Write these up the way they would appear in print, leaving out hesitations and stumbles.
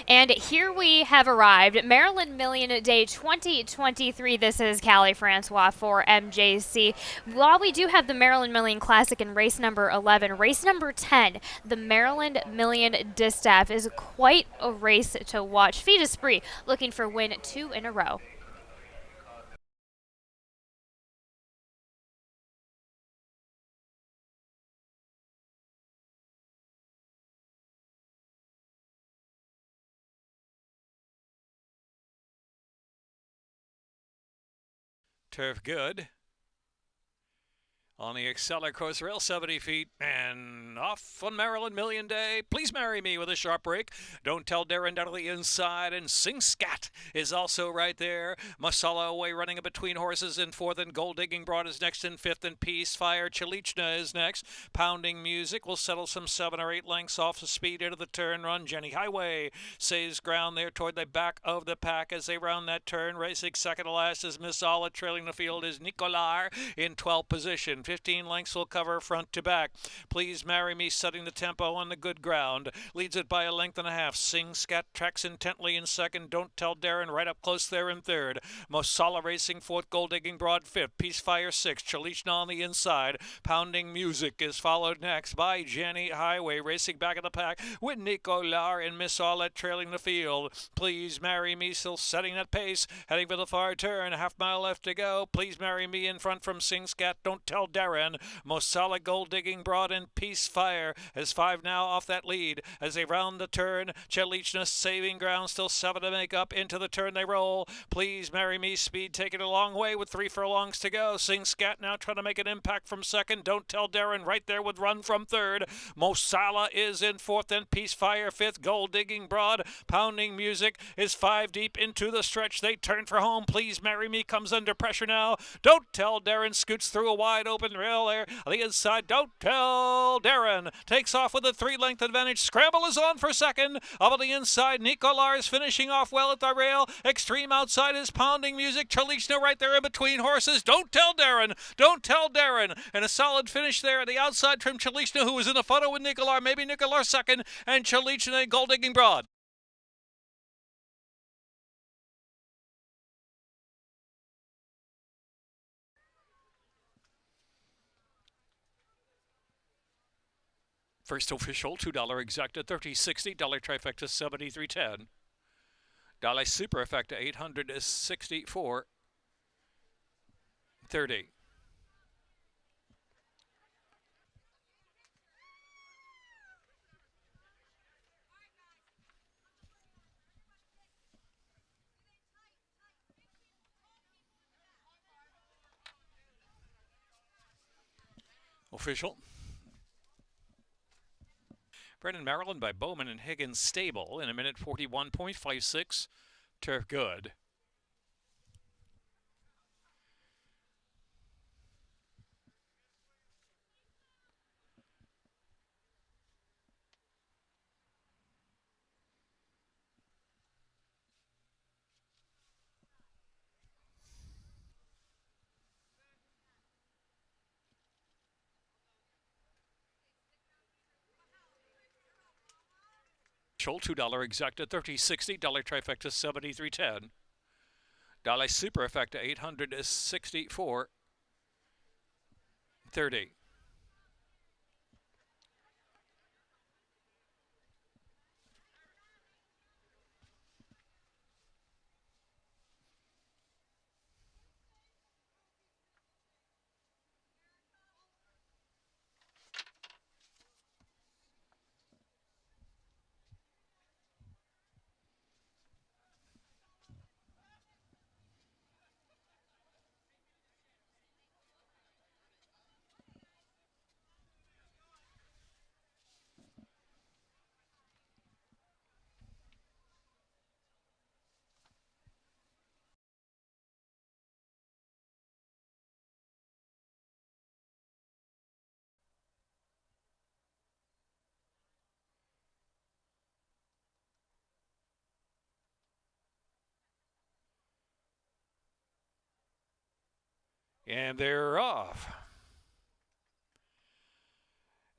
And here we have arrived. Maryland Million Day 2023. This is Callie Francois for MJC. While we do have the Maryland Million Classic in race number 11, race number 10, the Maryland Million Distaff is quite a race to watch. Feet Esprit looking for win 2 in a row. Turf good. On the Acceler course rail, 70 feet, and off on Maryland Million Day. Please marry me with a sharp break. Don't tell Darren down to the inside, and Sing Scat is also right there. Masala away running in between horses in fourth, and Gold Digging Broad is next in fifth, and Peace Fire Chalichna is next. Pounding Music will settle some 7 or 8 lengths off the speed into the turn run. Jenny Highway saves ground there toward the back of the pack as they round that turn. Racing second to last is Masala. Trailing the field is Nicolar in 12th position. 15 lengths will cover front to back. Please Marry Me setting the tempo on the good ground. Leads it by a length and a half. Sing Scat tracks intently in second. Don't Tell Darren right up close there in third. Mosala racing fourth. Gold Digging Broad fifth. Peace Fire sixth. Chalichna on the inside. Pounding Music is followed next by Jenny Highway racing back of the pack with Nicolar and Miss Aulette trailing the field. Please Marry Me still setting that pace. Heading for the far turn. A half mile left to go. Please Marry Me in front from Sing Scat. Don't Tell Darren. Mosala, Gold Digging Broad, and Peace Fire has 5 now off that lead as they round the turn. Chalichna saving ground, still 7 to make up. Into the turn they roll. Please Marry Me speed taking a long way with 3 furlongs to go. Sing Scat now trying to make an impact from second. Don't Tell Darren right there with run from third. Mosala is in fourth, and Peace Fire fifth. Gold Digging Broad, Pounding Music is 5 deep into the stretch. They turn for home. Please Marry Me comes under pressure now. Don't Tell Darren scoots through a wide open rail there. On the inside, Don't Tell Darren takes off with a 3-length advantage. Scramble is on for second. Up on the inside, Nicolar is finishing off well at the rail. Extreme outside is Pounding Music. Chalichna right there in between horses. Don't Tell Darren. Don't Tell Darren. And a solid finish there at the outside from Chalichna, who was in the photo with Nicolar. Maybe Nicolar second, and Chalichna and Gold Digging Broad. First official, $2 exacta, 30.60. Dollar trifecta, 73.10. Dollar super effecta, 864.30. Official. Bred in Maryland by Bowman and Higgins Stable in a minute 41.56. Turf good. $2 exacta, 30.60. Dollar trifecta, 73.10. Dollar super effecta, 864.30. And they're off.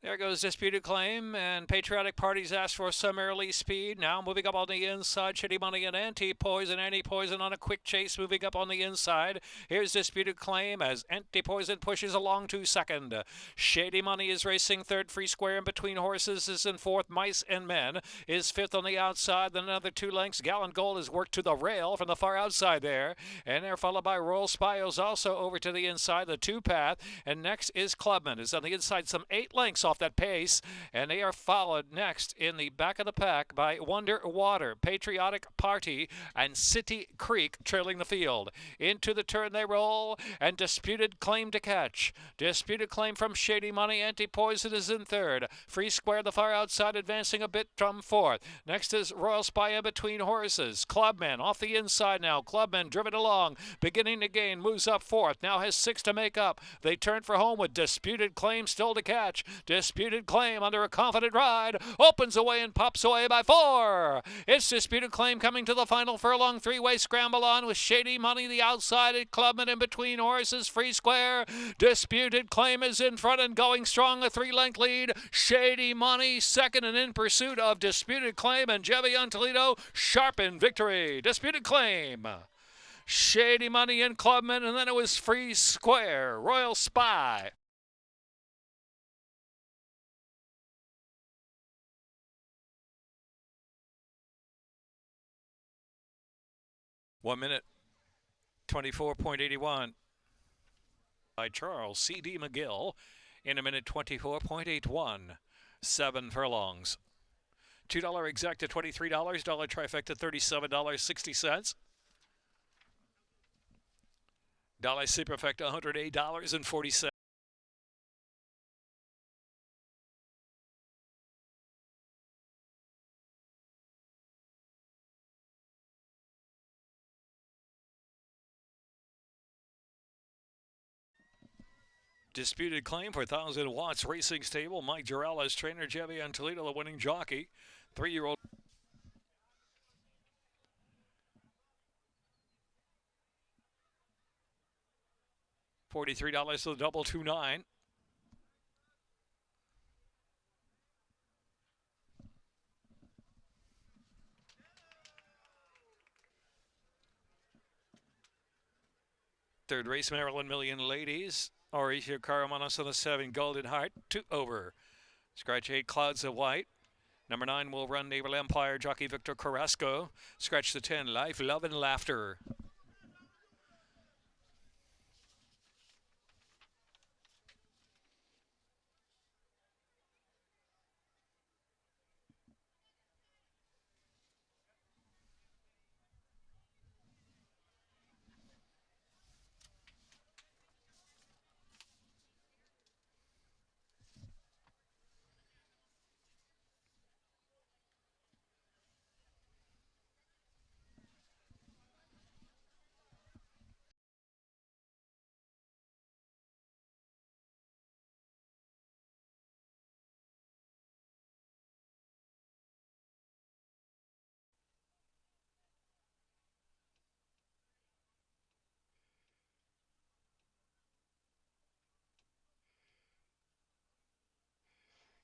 There goes Disputed Claim, and Patriotic Parties asked for some early speed. Now moving up on the inside, Shady Money and Anti-Poison. Anti-Poison on a quick chase, moving up on the inside. Here's Disputed Claim as Anti-Poison pushes along to second. Shady Money is racing third. Free Square in between horses is in fourth. Mice and Men is fifth on the outside. Then another 2 lengths. Gallant Gold is worked to the rail from the far outside there. And they're followed by Royal Spios also over to the inside, the 2-path. And next is Clubman, is on the inside some 8 lengths off that pace, and they are followed next in the back of the pack by Wonder Water, Patriotic Party, and City Creek trailing the field. Into the turn they roll, and Disputed Claim to catch. Disputed Claim from Shady Money. Anti-Poison is in third. Free Square the far outside advancing a bit from fourth. Next is Royal Spy in between horses. Clubman off the inside now. Clubman driven along, beginning to gain, moves up fourth, now has 6 to make up. They turn for home with Disputed Claim still to catch. Disputed Claim under a confident ride opens away and pops away by 4. It's Disputed Claim coming to the final furlong. 3-way scramble on with Shady Money the outside at Clubman in between horses. Free Square. Disputed Claim is in front and going strong, a 3-length lead. Shady Money second and in pursuit of Disputed Claim, and Jevion Toledo sharp in victory. Disputed Claim, Shady Money and Clubman, and then it was Free Square, Royal Spy. One minute, 24.81 by Charles C.D. McGill in a minute 24.81. 7 furlongs. $2 exact to $23, dollar trifecta $37.60. Dollar superfecta $108.40. Disputed Claim for 1,000 watts racing stable. Mike Jarrell as trainer. Jevion Toledo, the winning jockey. 3-year-old. $43 to the double 2-9. Third race, Maryland Million Ladies. Mauricio Caramanos on the 7, Golden Heart, 2 over. Scratch 8, Clouds of White. Number 9 will run Naval Empire, jockey Victor Carrasco. Scratch the 10, Life, Love, and Laughter.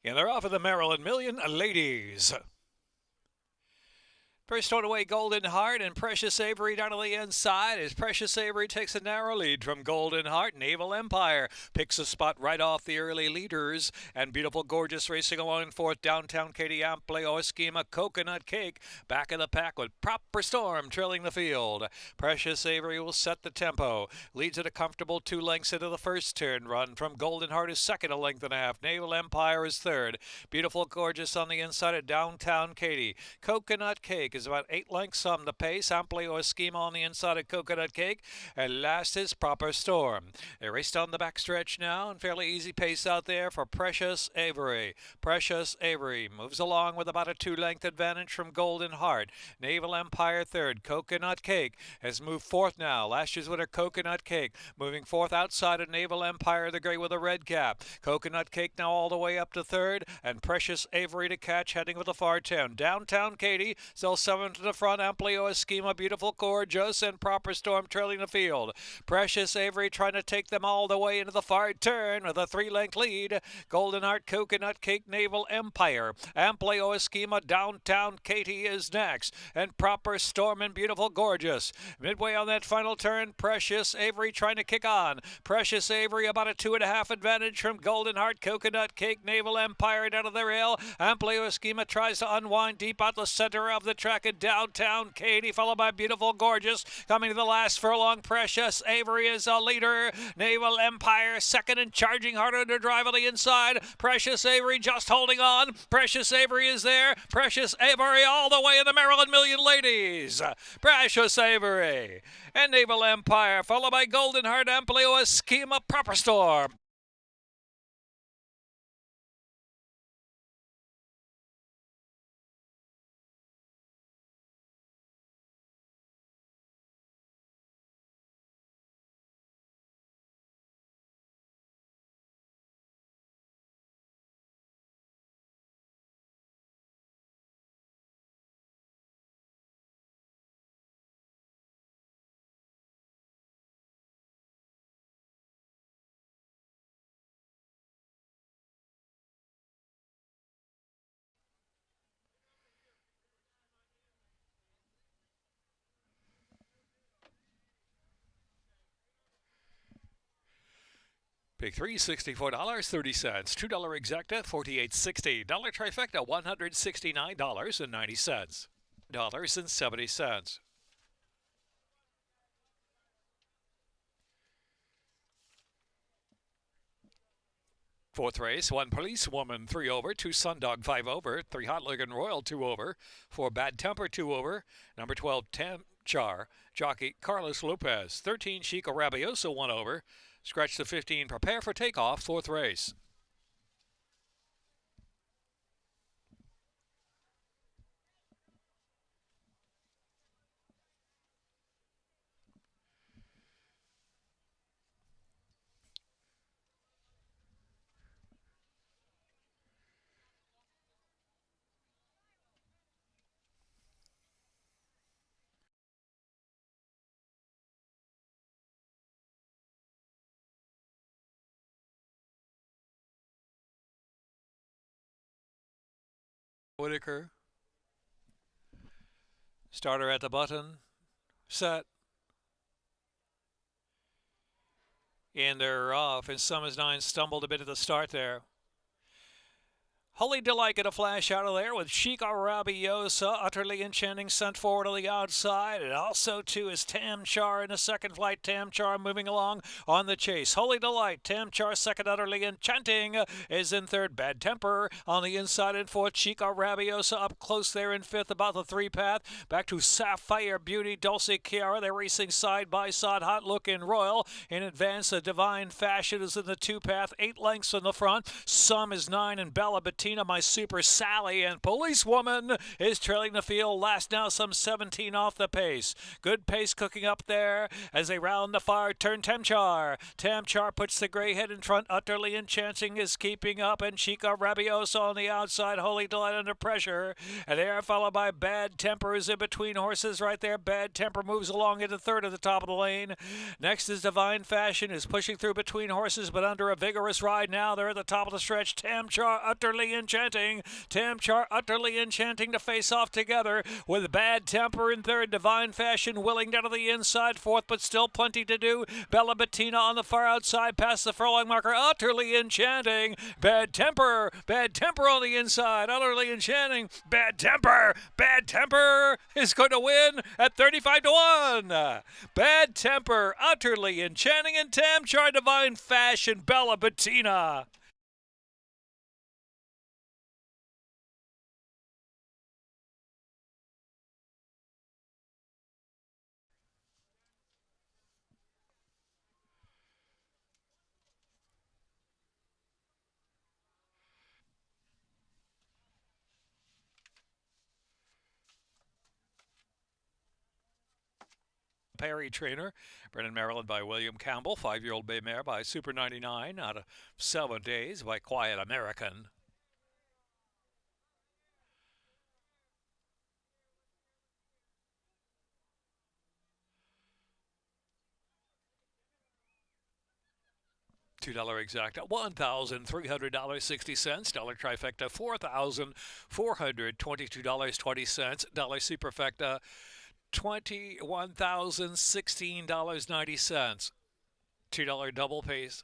And they're off of the Maryland Million Ladies. First one away, Golden Heart, and Precious Avery down to the inside as Precious Avery takes a narrow lead from Golden Heart. Naval Empire picks a spot right off the early leaders, and Beautiful Gorgeous racing along in fourth. Downtown Katie Amplio Schema Coconut Cake back of the pack with Proper Storm trailing the field. Precious Avery will set the tempo. Leads at a comfortable 2 lengths into the first turn run. From Golden Heart is second, a length and a half. Naval Empire is third. Beautiful Gorgeous on the inside of Downtown Katie. Coconut Cake is about 8 lengths on the pace. Amplio Schema on the inside of Coconut Cake. And last is Proper Storm. They race down the backstretch now, and fairly easy pace out there for Precious Avery. Precious Avery moves along with about a 2-length advantage from Golden Heart. Naval Empire third. Coconut Cake has moved fourth now. Last year's winner, Coconut Cake, moving fourth outside of Naval Empire, the gray with a red cap. Coconut Cake now all the way up to third, and Precious Avery to catch, heading with the far 10. Downtown Katie, still 7 to the front. Amplio Schema, Beautiful Gorgeous, and Proper Storm trailing the field. Precious Avery trying to take them all the way into the far turn with a 3-length lead. Golden Heart, Coconut Cake, Naval Empire. Amplio Schema, Downtown Katie is next. And Proper Storm and Beautiful Gorgeous. Midway on that final turn, Precious Avery trying to kick on. Precious Avery about a 2.5 advantage from Golden Heart, Coconut Cake, Naval Empire down to the rail. Amplio Schema tries to unwind deep out the center of the track and Downtown Katie, followed by Beautiful Gorgeous. Coming to the last furlong, Precious Avery is a leader. Naval Empire second and charging harder to drive on the inside. Precious Avery just holding on. Precious Avery is there. Precious Avery all the way in the Maryland Million Ladies. Precious Avery and Naval Empire, followed by Golden Heart, Amplio Schema, Proper Storm. Pick 3, $64.30. $2 exacta, $48.60. Dollar trifecta, $169.90. $70. Fourth race, 1 Policewoman, 3 over, 2 Sundog, 5 over, 3 Hot Ligon Royal, 2 over, 4 Bad Temper, 2 over, number 12 Char, jockey Carlos Lopez, 13 Chico Rabioso, 1 over, scratch the 15, prepare for takeoff, 4th race. Whitaker, starter at the button, set, and they're off, and Summers 9 stumbled a bit at the start there. Holy Delight get a flash out of there with Chica Rabiosa, utterly enchanting, sent forward on the outside. And also, too, is Tam Char in the second flight. Tam Char moving along on the chase. Holy Delight, Tam Char second, utterly enchanting, is in third. Bad Temper on the inside and fourth. Chica Rabiosa up close there in fifth, about the 3 path. Back to Sapphire Beauty, Dulce Chiara. They're racing side by side. Hot Looking Royal in advance. A Divine Fashion is in the 2 path, 8 lengths in the front. Some is 9 and Bella Bettina, My Super Sally, and Policewoman is trailing the field. Last now some 17 off the pace. Good pace cooking up there as they round the far turn. Tam Char puts the gray head in front. Utterly Enchanting is keeping up, and Chica Rabiosa on the outside. Holy Delight under pressure, and they are followed by Bad Temper is in between horses right there. Bad Temper moves along into third at the top of the lane. Next is Divine Fashion, is pushing through between horses but under a vigorous ride now. They're at the top of the stretch. Tam Char utterly enchanting. Tam Char utterly enchanting to face off together with Bad Temper in third. Divine Fashion willing down to the inside fourth, but still plenty to do. Bella Bettina on the far outside past the furlong marker. Utterly enchanting. Bad Temper on the inside. Utterly enchanting. Bad Temper is going to win at 35 to 1. Bad Temper, utterly enchanting, and Tam Char, Divine Fashion, Bella Bettina. Perry trainer, Brennan, Maryland by William Campbell. 5-year-old bay mare by Super 99 out of 7 days by Quiet American. $2 exacta, $1,300.60. Dollar trifecta, $4,422.20. Dollar superfecta, $21,016.90. $2 double pays.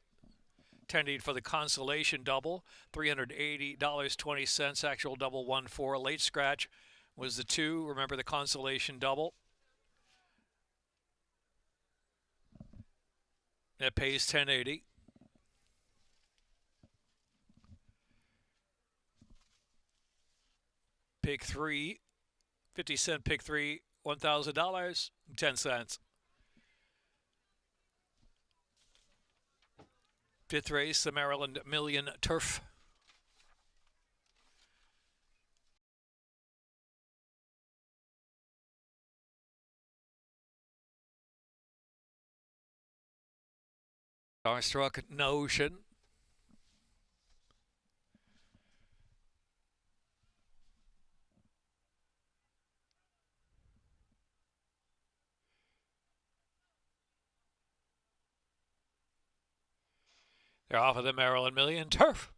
Tending for the consolation double, $380.20. Actual double 1-4. Late scratch was the 2. Remember the consolation double. It pays $10.80. Pick 3, 50-cent pick 3, $1,000, 10 cents. Fifth race, the Maryland Million Turf. Starstruck Notion. They're off of the Maryland Million Turf.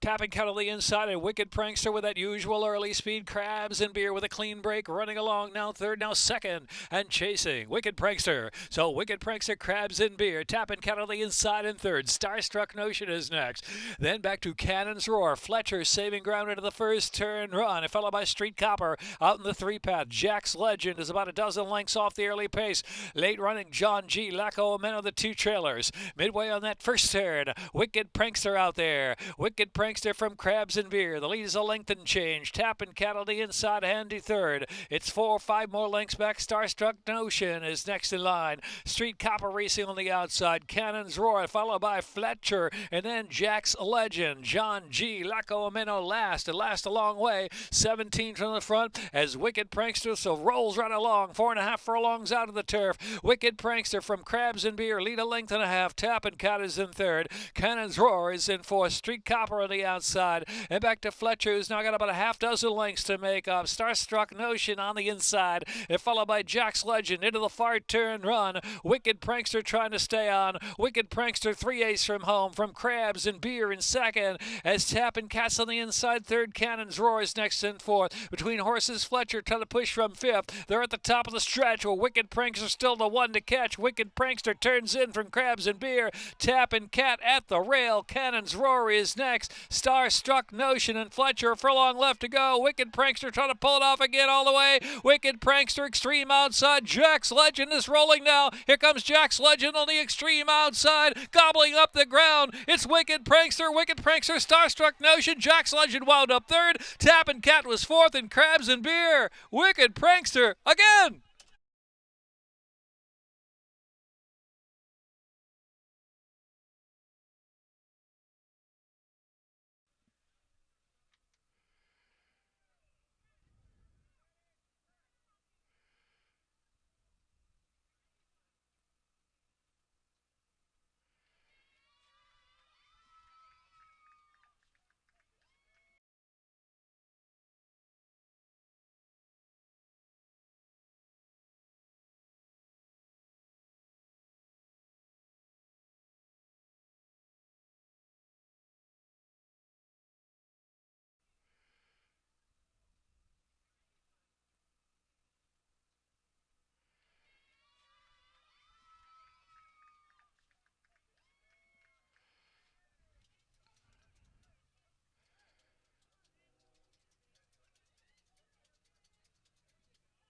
Tapping cut on the inside, a Wicked Prankster with that usual early speed. Crabs and Beer with a clean break, running along now third, now second, and chasing Wicked Prankster. So Wicked Prankster, Crabs and Beer, tapping cut on the inside in third. Starstruck Notion is next. Then back to Cannon's Roar. Fletcher saving ground into the first turn run, followed by Street Copper out in the 3-path. Jack's Legend is about a dozen lengths off the early pace. Late running John G. Laco Ameno, the 2 trailers. Midway on that first turn, Wicked Prankster out there. Wicked Prankster from Crabs and Beer. The lead is a length and change. Tapping Cattle the inside, handy third. It's 4 or 5 more lengths back. Starstruck Notion is next in line. Street Copper racing on the outside. Cannon's Roar followed by Fletcher, and then Jack's Legend. John G. Laco Ameno last. And last a long way. 17 from the front as Wicked Prankster so rolls right along. 4.5 furlongs out of the turf. Wicked Prankster from Crabs and Beer lead a length and a half. Tapping Cat is in third. Cannon's Roar is in fourth. Street Copper on the outside, and back to Fletcher, who's now got about a half dozen lengths to make up. Starstruck Notion on the inside, and followed by Jack's Legend into the far turn run. Wicked Prankster trying to stay on. Wicked Prankster 3/8 from home, from Crabs and Beer in second, as Tappin' Cats on the inside third. Cannon's Roar is next in fourth. Between horses, Fletcher trying to push from fifth. They're at the top of the stretch, where Wicked Prankster still the one to catch. Wicked Prankster turns in from Crabs and Beer. Tappin' Cat at the rail. Cannon's Roar is next. Starstruck Notion and Fletcher, a furlong left to go. Wicked Prankster trying to pull it off again all the way. Wicked Prankster extreme outside. Jack's Legend is rolling now. Here comes Jack's Legend on the extreme outside, gobbling up the ground. It's Wicked Prankster, Starstruck Notion. Jack's Legend wound up third. Tappin' Cat was fourth, and Crabs and Beer. Wicked Prankster again.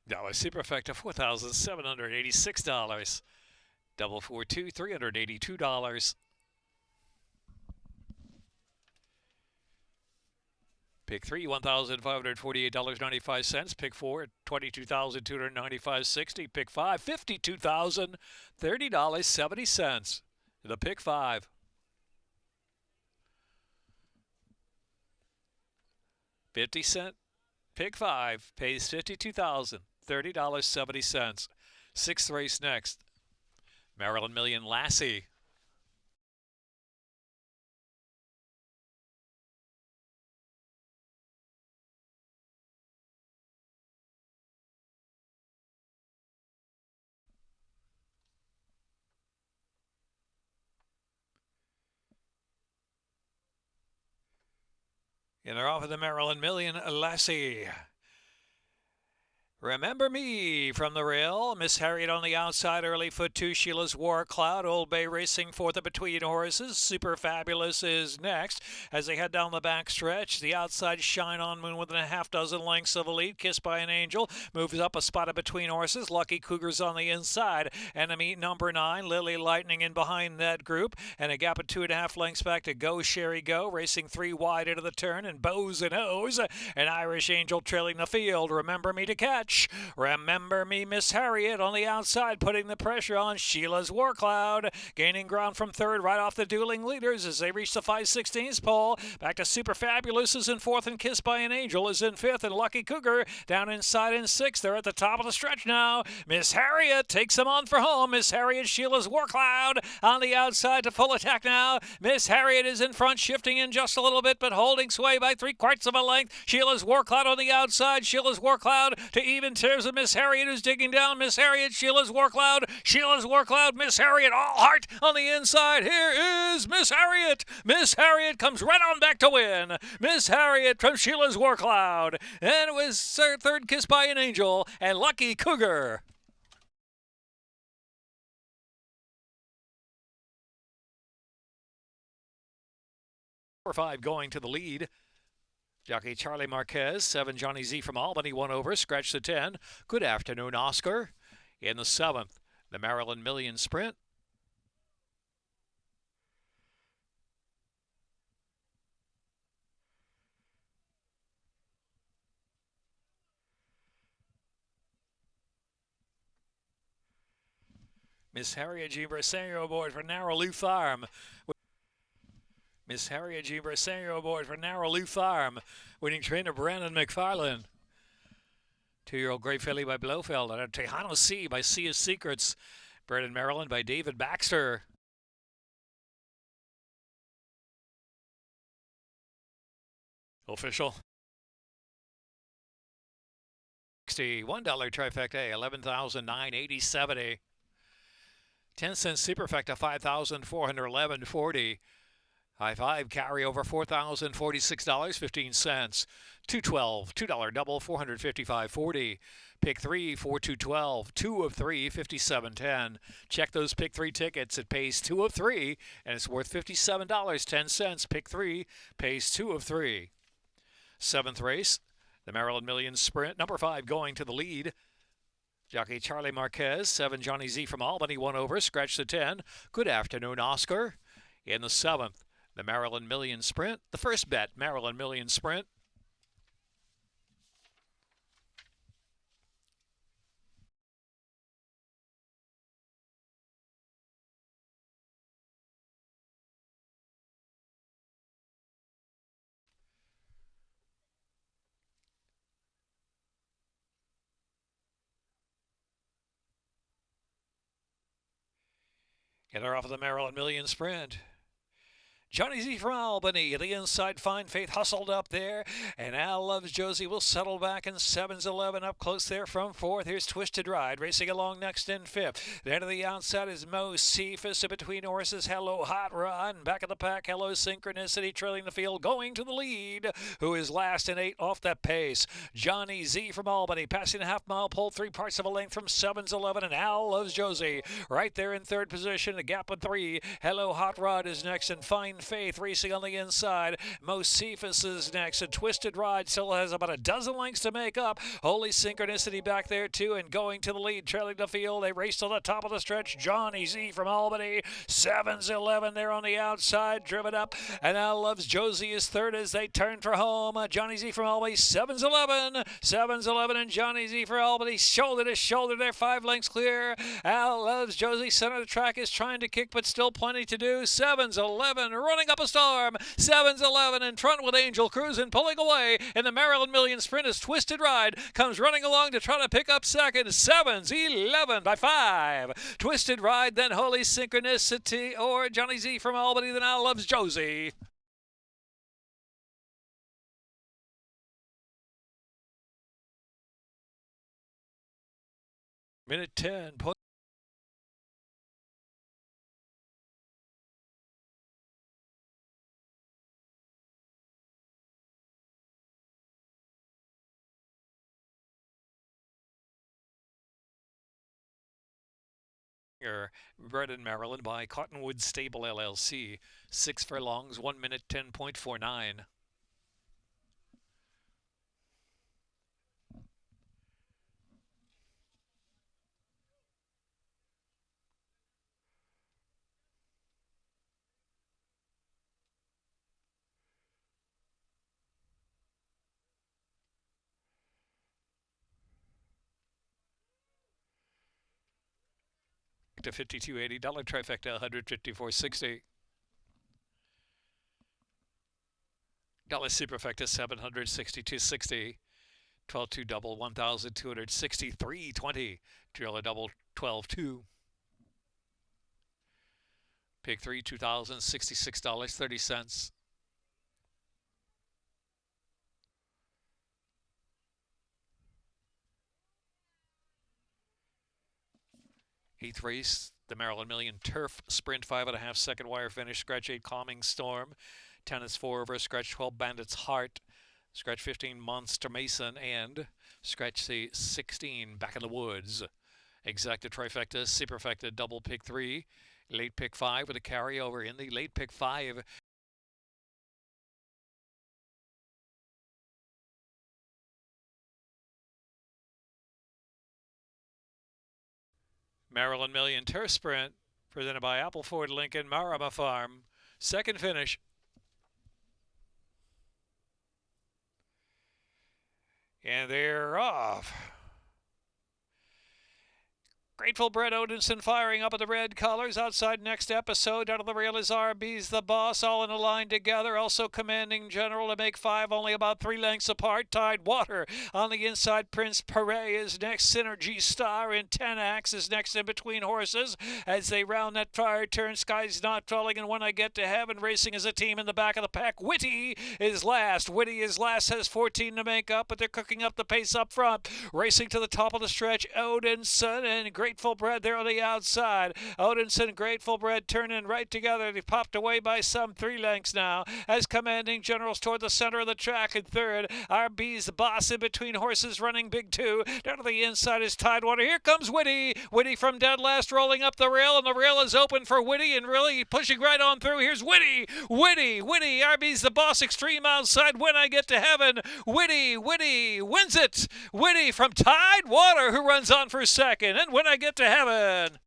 Dollar superfecta, $4,786. Double 4-2, $382. Pick 3, $1,548.95. Pick 4, $22,295.60. Pick 5, $52,030.70. The pick 5. $0.50. Pick 5 pays $52,030.70. Sixth race next. Maryland Million Lassie. And they're off of the Maryland Million, Lassie. Remember Me from the rail. Miss Harriet on the outside, early foot 2, Sheila's War Cloud. Old Bay racing for the between horses. Super Fabulous is next as they head down the back stretch. The outside, Shine On Moon within a half dozen lengths of a lead. Kissed by an Angel moves up a spot of between horses. Lucky Cougars on the inside. Enemy number 9, Lily Lightning in behind that group. And a gap of 2.5 lengths back to Go Sherry Go. Racing 3 wide into the turn and Bows and O's. An Irish Angel trailing the field. Remember Me to catch. Remember Me, Miss Harriet on the outside, putting the pressure on Sheila's War Cloud, gaining ground from third right off the dueling leaders as they reach the 5/16 pole. Back to Super Fabulous is in fourth, and Kissed by an Angel is in fifth, and Lucky Cougar down inside in sixth. They're at the top of the stretch now. Miss Harriet takes them on for home. Miss Harriet, Sheila's War Cloud on the outside to full attack now. Miss Harriet is in front, shifting in just a little bit, but holding sway by 3/4 of a length. Sheila's War Cloud on the outside. Sheila's War Cloud to even terms of Miss Harriet, who's digging down. Miss Harriet, Sheila's War Cloud. Sheila's War Cloud, Miss Harriet, all heart on the inside. Here is Miss Harriet. Miss Harriet comes right on back to win. Miss Harriet from Sheila's War Cloud. And it was third, Kissed by an Angel, and Lucky Cougar. Number 5 going to the lead. Jockey Charlie Marquez, 7 Johnny Z from Albany, 1 over, scratch the 10. Good afternoon, Oscar. In the 7th, the Maryland Million Sprint. Miss Harriet G. Briseno aboard for Narrowloo Farm. Miss Harriet G. Briseno aboard for Narrowloo Farm. Winning trainer Brandon McFarlane. 2-year-old Gray Filly by Blofeld. And a Tejano C by Sea of Secrets. Bred in Maryland by David Baxter. Official. $61 trifecta, 11,980.70. 10-cent superfecta, 5,411.40. High five carryover, $4,046.15. 212, $2 double, 455.40. Pick 3, 4212, 2 of 3, 57.10. Check those pick 3 tickets. It pays 2 of 3, and it's worth $57.10. Pick 3 pays 2 of 3. 7th race, the Maryland Million Sprint. Number 5 going to the lead. Jockey Charlie Marquez, 7 Johnny Z from Albany, 1 over, scratch the 10. Good afternoon, Oscar. In the 7th, the Maryland Million Sprint. The first bet, Maryland Million Sprint. And they're off of the Maryland Million Sprint. Johnny Z from Albany, the inside, Fine Faith hustled up there, and Al Loves Josie will settle back in 7's 11 up close there from 4th. Here's Twisted Ride racing along next in 5th. Then to the outside is Mo Cephas, between horses, Hello Hot Rod, and back of the pack, Hello Synchronicity trailing the field, going to the lead, who is last in 8 off that pace. Johnny Z from Albany passing a half-mile pole, 3/4 of a length from 7's 11, and Al Loves Josie right there in 3rd position, a gap of 3. Hello Hot Rod is next, and Fine Faith racing on the inside. Mo Cephas is next, and Twisted Ride still has about a dozen lengths to make up. Holy Synchronicity back there too, and going to the lead, trailing the field. They race to the top of the stretch. Johnny Z from Albany, 7's 11 there on the outside, driven up, and now Loves Josie is 3rd as they turn for home. Johnny Z from Albany, 7's 11, 7's 11, and Johnny Z from Albany shoulder to shoulder. They're 5 lengths clear. Al Loves Josie, center of the track, is trying to kick, but still plenty to do. 7's 11 running up a storm. 7's 11 in front with Angel cruising, pulling away. In the Maryland Million Sprint is Twisted Ride. Comes running along to try to pick up second. 7's 11 by 5. Twisted Ride, then Holy Synchronicity, or Johnny Z from Albany, then Al Loves Josie. Minute 10. Bred in Maryland by Cottonwood Stable LLC. 6 furlongs, 1 minute 10.49. To $52.80, trifecta $154.60. Dollar superfecta $762.60. 12-2 double $1,263.20. Trailer double $12-2. Pick 3 $2,066.30. Eighth race, the Maryland Million Turf Sprint 5.5 second wire finish. Scratch 8 Calming Storm. Tennis 4 over Scratch 12 Bandit's Heart. Scratch 15 Monster Mason. And Scratch 16 Back in the Woods. Exacta trifecta, superfecta, double pick 3. Late pick 5 with a carryover in the late pick 5. Maryland Million Turf Sprint, presented by Appleford Lincoln Marama Farm. Second finish. And they're off. Grateful Brett Odinson firing up at the red colors. Outside next episode. Out of the rail is RB's the Boss, all in a line together. Also Commanding General to make 5, only about 3 lengths apart. Tide Water on the inside. Prince Perret is next. Synergy Star in 10 Axe is next in between horses. As they round that fire turn, Sky's Not Falling, and When I Get to Heaven racing as a team in the back of the pack. Witty is last. Witty is last, has 14 to make up, but they're cooking up the pace up front. Racing to the top of the stretch, Odinson and Grateful Bread there on the outside. Odinson, Grateful Bread turning right together. They popped away by some 3 lengths now as Commanding Generals toward the center of the track in third. RB's the Boss in between horses running big 2. Down to the inside is Tidewater. Here comes Witty. Witty from dead last rolling up the rail, and the rail is open for Witty and really pushing right on through. Here's Witty. Witty. RB's the Boss extreme outside. When I Get to Heaven. Witty wins it. Witty from Tidewater, who runs on for second. And When I Get to Heaven.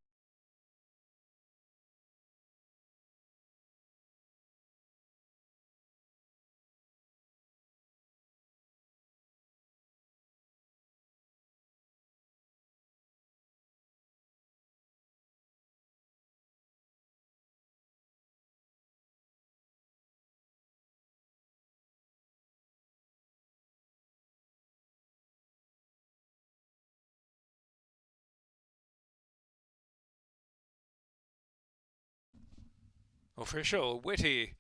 Official Witty.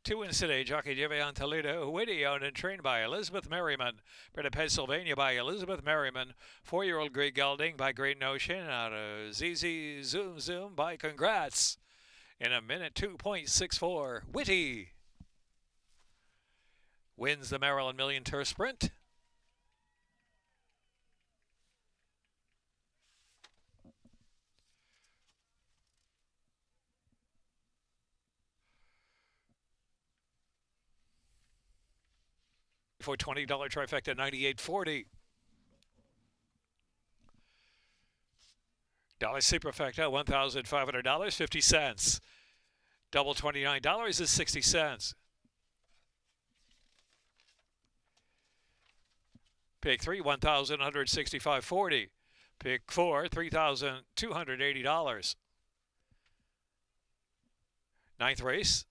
2 wins today. Jockey Javion Toledo. Witty, owned and trained by Elizabeth Merriman. Bred in Pennsylvania by Elizabeth Merriman. 4-year-old Great Gelding by Great Notion. Out of ZZ Zoom Zoom by Congrats. In a minute 2.64. Witty wins the Maryland Million Turf Sprint. For $20 trifecta, $98.40. Dollar superfecta, $1,500, 50 cents. Double $29 is 60 cents. Pick 3, $1,165.40. Pick 4, $3,280. Ninth race,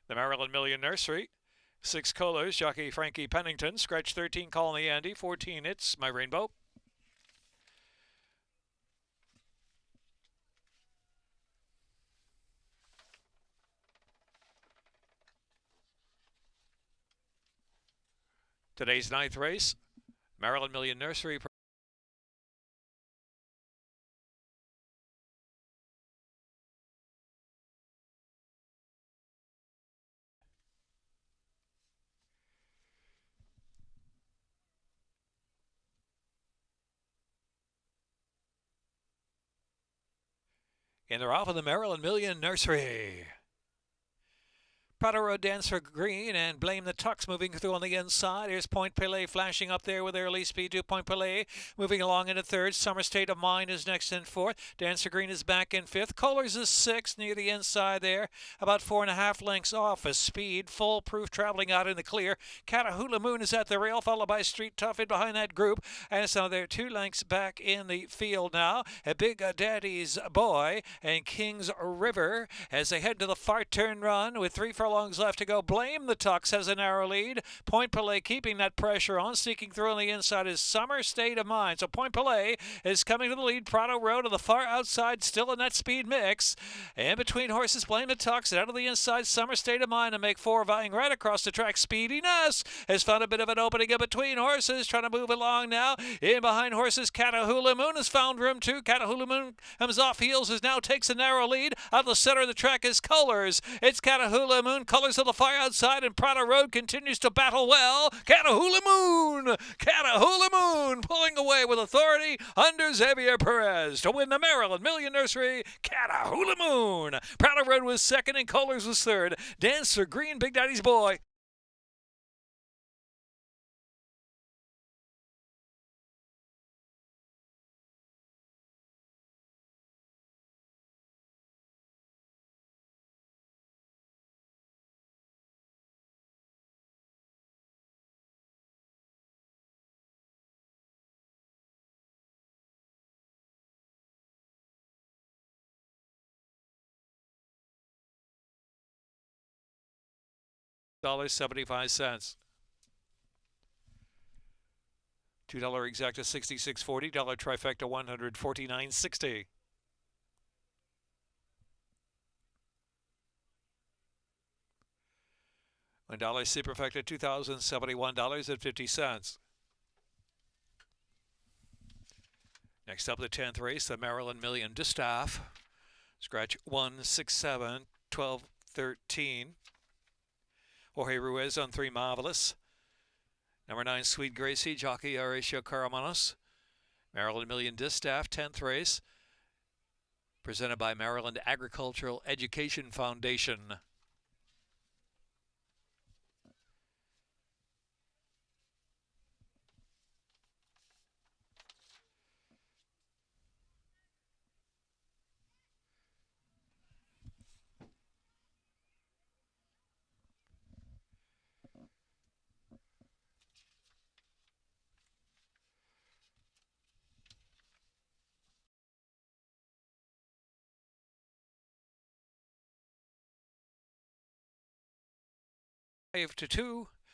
the Maryland Million Nursery. 6 colors, jockey Frankie Pennington. Scratch 13, Call Me Andy. 14, It's My Rainbow. Today's ninth race, Maryland Million Nursery. And they're off of the Maryland Million Nursery. Prado Road Dancer Green and Blame the Tux moving through on the inside. Here's Point Pelé flashing up there with early speed to Point Pelé. Moving along into third. Summer State of Mind is next in fourth. Dancer Green is back in fifth. Kohlers is sixth near the inside there. About 4.5 lengths off as speed. Foolproof traveling out in the clear. Catahoula Moon is at the rail, followed by Street Tough in behind that group. And so they're 2 lengths back in the field now. A Big Daddy's Boy and King's River as they head to the far turn run with 3 furlongs left to go. Blame the Tux has a narrow lead. Point Pelé keeping that pressure on. Sneaking through on the inside is Summer State of Mind. So Point Pelé is coming to the lead. Prado Road to the far outside, still in that speed mix. And between horses, Blame the Tux and out of the inside, Summer State of Mind to make 4, vying right across the track. Speediness has found a bit of an opening in between horses, trying to move along now. In behind horses, Catahoula Moon has found room too. Catahoula Moon comes off heels, as now takes a narrow lead. Out of the center of the track is Colors. It's Catahoula Moon. Colors to the far outside, and Prado Road continues to battle well. Catahoula Moon! Catahoula Moon pulling away with authority under Xavier Perez to win the Maryland Million Nursery. Catahoula Moon. Prado Road was second and Colors was third. Dancer Green, Big Daddy's Boy. $1.75. $2 exacta $66.40. $1 trifecta $149.60. $1 superfecta $2,071.50. Next up, the 10th race, the Maryland Million Distaff. Scratch 1, 6, 7, 12, 13. Jorge Ruiz on 3, Marvelous. Number 9, Sweet Gracie, jockey Horacio Caramanos. Maryland Million Distaff, 10th race. Presented by Maryland Agricultural Education Foundation.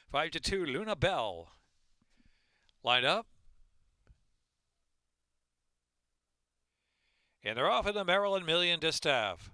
Five to two, Luna Bell. Lined up. And they're off in the Maryland Million Distaff.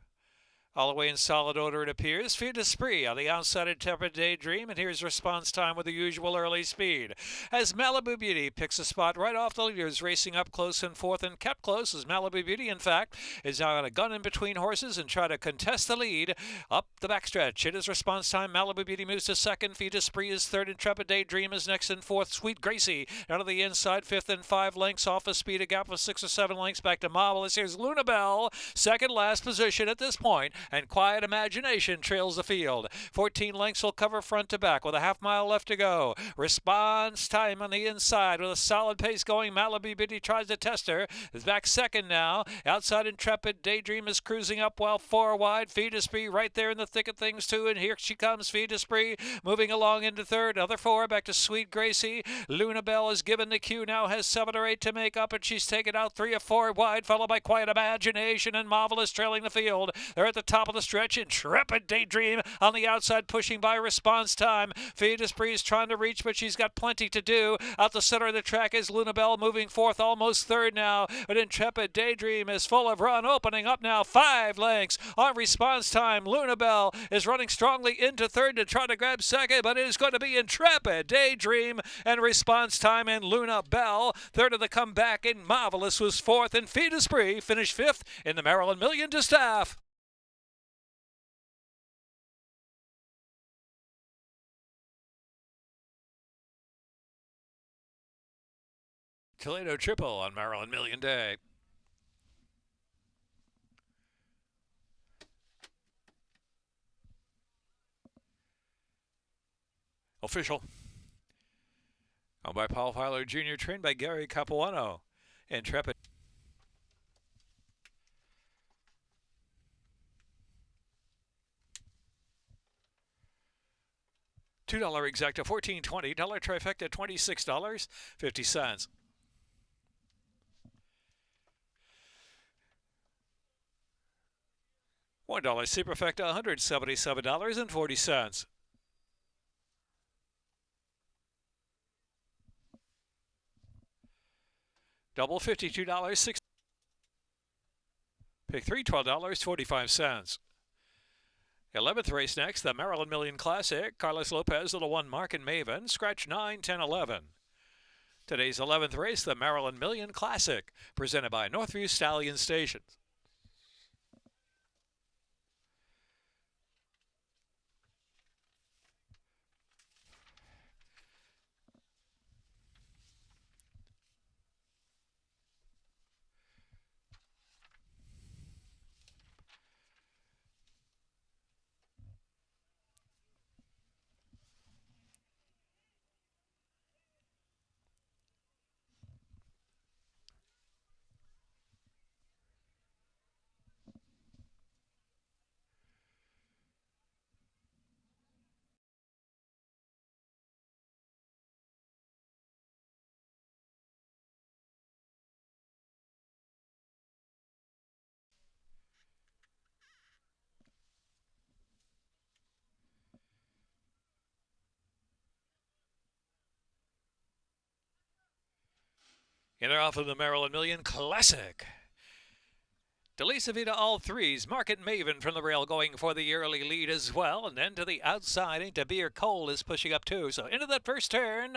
All the way in solid order, it appears. Feu d'Esprit on the outside of Tepid Daydream, and here's response time with the usual early speed. As Malibu Beauty picks a spot right off the leaders, racing up close and fourth and kept close as Malibu Beauty, in fact, is now on a gun in between horses and try to contest the lead up the backstretch. It is response time. Malibu Beauty moves to second. Feu d'Esprit is third, and Tepid Daydream is next in fourth. Sweet Gracie out of the inside, fifth and 5 lengths off the speed, a gap of 6 or 7 lengths back to Marvelous. Here's Luna Bell, second last position at this point, and Quiet Imagination trails the field. 14 lengths will cover front to back with a half-mile left to go. Response time on the inside with a solid pace going. Malibu Beauty tries to test her. Is back second now. Outside Intrepid Daydream is cruising up well 4 wide. Feu d'Esprit right there in the thick of things too, and here she comes. Feu d'Esprit moving along into third. Another 4 back to Sweet Gracie. Luna Bell is given the cue now, has 7 or 8 to make up, and she's taken out 3 or 4 wide, followed by Quiet Imagination and Marvelous trailing the field. They're at the top of the stretch. Intrepid Daydream on the outside, pushing by response time. Feu d'Esprit is trying to reach, but she's got plenty to do. Out the center of the track is Luna Bell moving fourth, almost third now. But Intrepid Daydream is full of run, opening up now 5 lengths on response time. Luna Bell is running strongly into third to try to grab second, but it is going to be Intrepid Daydream and response time and Luna Bell. Third of the comeback, and Marvelous was fourth, and Feu d'Esprit finished fifth in the Maryland Million Distaff. Toledo Triple on Maryland Million Day. Official. Owned by Paul Filer Jr., trained by Gary Capuano. Intrepid. $2 exacta, $14.20. Trifecta, $26.50. $1 superfecta, $177.40. Double $52.06. Pick 3, $12.45. 11th race next, the Maryland Million Classic. Carlos Lopez, Little 1, Mark and Maven. Scratch 9, 10, 11. Today's 11th race, the Maryland Million Classic, presented by Northview Stallion Stations. In or off of the Maryland Million Classic. Delisa Vita all threes. Market Maven from the rail going for the early lead as well. And then to the outside, Ain't to Beer Cole is pushing up too. So into that first turn.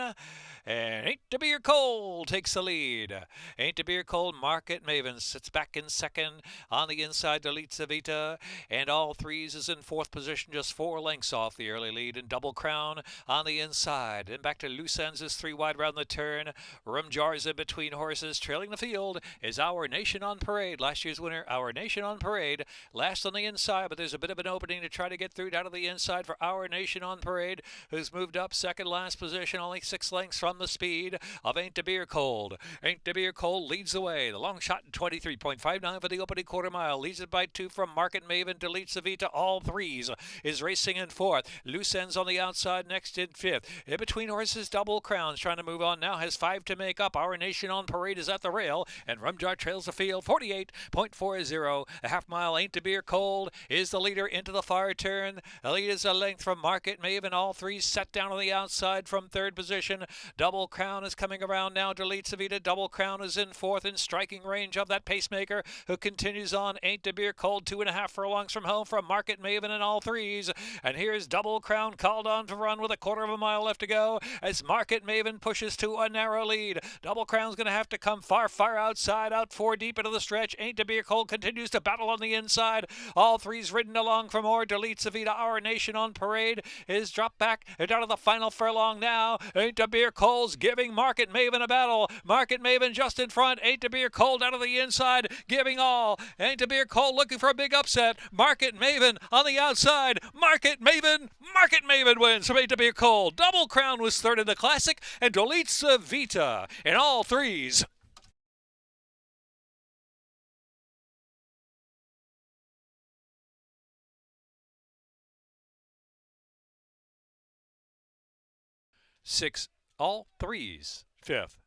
And Ain't to Beer Cole takes the lead. Ain't to Beer Cole, Market Maven sits back in second. On the inside, Delisa Vita. And all threes is in fourth position, just 4 lengths off the early lead. And Double Crown on the inside. And back to Loose Ends is 3 wide round the turn. Rum Jars in between horses. Trailing the field is Our Nation on Parade. Last year's winner, Our Nation on Parade. Last on the inside, but there's a bit of an opening to try to get through down to the inside for Our Nation on Parade, who's moved up second last position, only 6 lengths from the speed of Ain't to Beer Cold. Ain't to Beer Cold leads the way. The long shot in 23.59 for the opening quarter mile. Leads it by 2 from Market Maven. Deletes Vita. All threes is racing in fourth. Loose Ends on the outside, next in fifth. In between horses, Double Crowns trying to move on now. Has 5 to make up. Our Nation on Parade is at the rail, and Rumjar trails the field. 48.40. A half mile. Ain't to Beer Cold is the leader into the far turn. The lead is a length from Market Maven. All threes set down on the outside from third position. Double Crown is coming around now. Deletes Vita. Double Crown is in fourth in striking range of that pacemaker who continues on. Ain't to Beer Cold 2.5 furlongs from home from Market Maven and all threes. And here's Double Crown called on to run with a quarter of a mile left to go as Market Maven pushes to a narrow lead. Double Crown's going to have to come far outside, out 4 deep into the stretch. Ain't to Beer Cold continues to battle on the inside. All threes ridden along for more. Deletes Vita. Our Nation on Parade is dropped back down to the final furlong now. Ain't to Beer Cold's giving Market Maven a battle. Market Maven just in front. Ain't to Beer Cold out of the inside, giving all. Ain't to Beer Cold looking for a big upset. Market Maven on the outside. Market Maven wins from Ain't to Beer Cold. Double Crown was third in the Classic, and Deletes Vita in all threes. Six, all threes, fifth.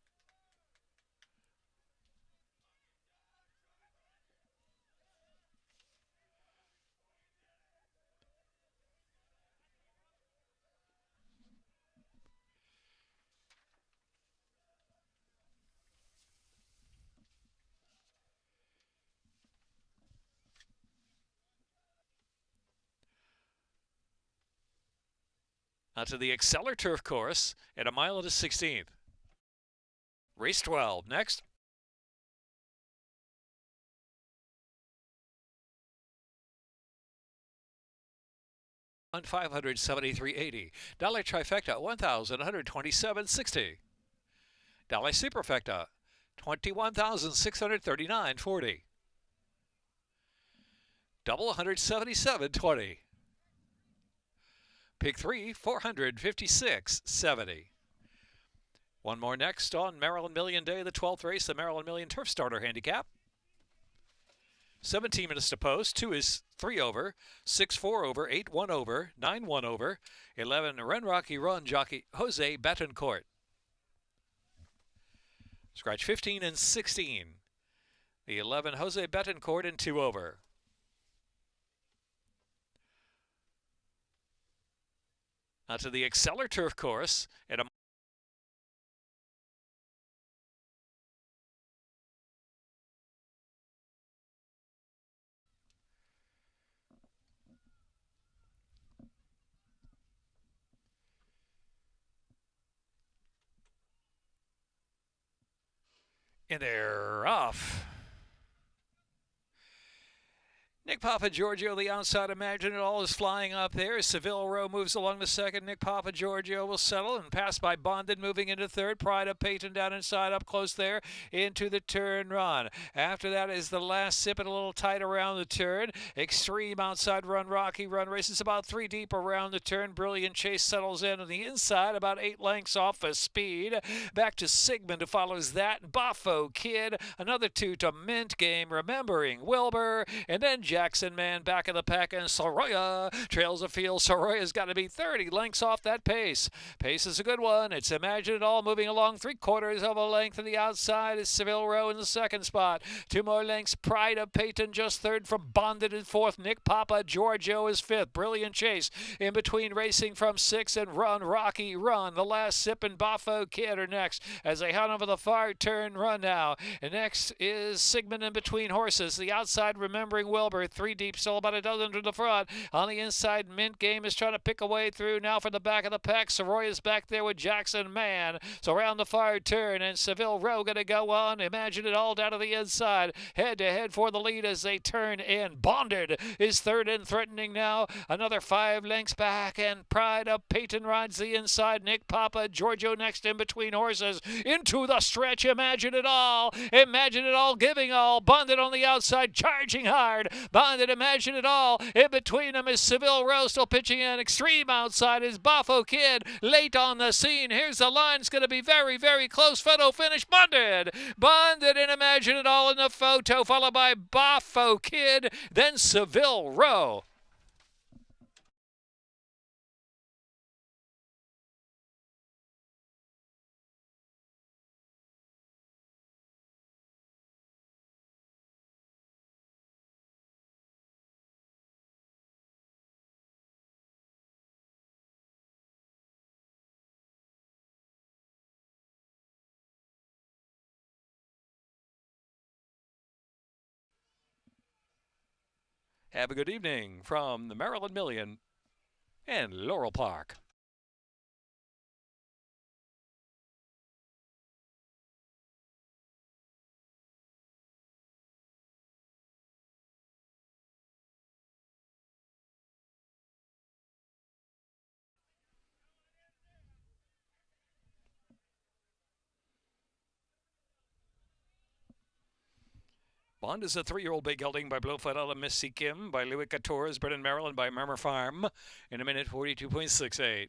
Now to the Exceller Turf Course at 1 mile and a 16th. Race 12 next. $573.80. Dollar Trifecta, $1,127.60. Dollar Superfecta, $21,639.40. Double $177.20. Pick 3, 456.70. One more next on Maryland Million Day, the 12th race, the Maryland Million Turf Starter Handicap. 17 minutes to post. 2 is 3 over, 6 4 over, 8 1 over, 9 1 over, 11 Run Rocky Run jockey Jose Betancourt. Scratch 15 and 16. The 11 Jose Betancourt and 2 over. Now to the Exceller Turf Course at a and they're off. Nick Papa Giorgio, the outside, Imagine It All, is flying up there. Seville Row moves along the second. Nick Papa Giorgio will settle and pass by Bonded, moving into third. Pride of Peyton down inside, up close there into the turn run. After that is the last sip and a little tight around the turn. Extreme outside Run Rocky Run races about 3 deep around the turn. Brilliant Chase settles in on the inside, about 8 lengths off of speed. Back to Sigmund, who follows that. Boffo Kid, another 2 to Mint Game, Remembering Wilbur, and then Jackson Man back of the pack, and Soroya trails the field. Soroya's got to be 30 lengths off that pace. Pace is a good one. It's Imagine It All moving along 3/4 of a length. On the outside is Seville Row in the second spot. 2 more lengths. Pride of Peyton just third from Bonded in fourth. Nick Papa Giorgio is fifth. Brilliant Chase in between, racing from 6 and Run Rocky Run. The last sip and Boffo Kid are next as they hunt over the far turn run now. And next is Sigmund in between horses. The outside, Remembering Wilbur, 3 deep, still about a dozen to the front. On the inside, Mint Game is trying to pick a way through now for the back of the pack. Soroy is back there with Jackson Man. So around the far turn, and Seville Row going to go on. Imagine It All down to the inside. Head to head for the lead as they turn in. Bonded is third and threatening now. Another 5 lengths back, and Pride of Peyton rides the inside. Nick Papa Giorgio next in between horses. Into the stretch, Imagine It All. Imagine It All giving all. Bonded on the outside, charging hard. Bonded, Imagine It All. In between them is Seville Row still pitching in. Extreme outside is Boffo Kid late on the scene. Here's the line. It's going to be very, very close. Photo finish. Bonded and Imagine It All in the photo, followed by Boffo Kid, then Seville Row. Have a good evening from the Maryland Million and Laurel Park. Bond is a 3-year-old big gelding by Blowfight Ala Missy Kim, by Louis Couture, bred in Maryland by Murmur Farm in a minute 42.68.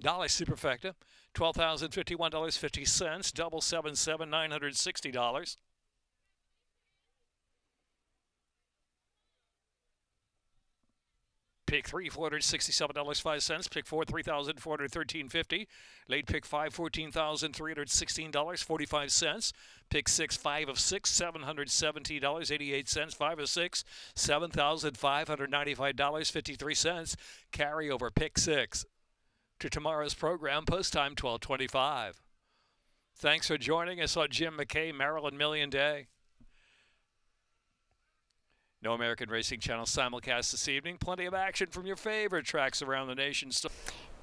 Dolly Superfecta, $12,051.50, double 77, $960. Pick 3, $467.05. Pick 4, $3,413.50. Late pick 5, $14,316.45. Pick 6, 5 of 6, $770.88. 5 of 6, $7,595.53. Carry over pick 6 to tomorrow's program, post time 12:25. Thanks for joining us on Jim McKay Maryland Million Day. No American Racing Channel simulcast this evening. Plenty of action from your favorite tracks around the nation.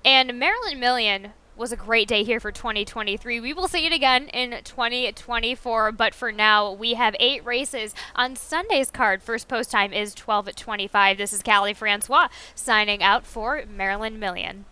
And Maryland Million was a great day here for 2023. We will see it again in 2024, but for now, we have 8 races on Sunday's card. First post time is 12:25. This is Callie Francois signing out for Maryland Million.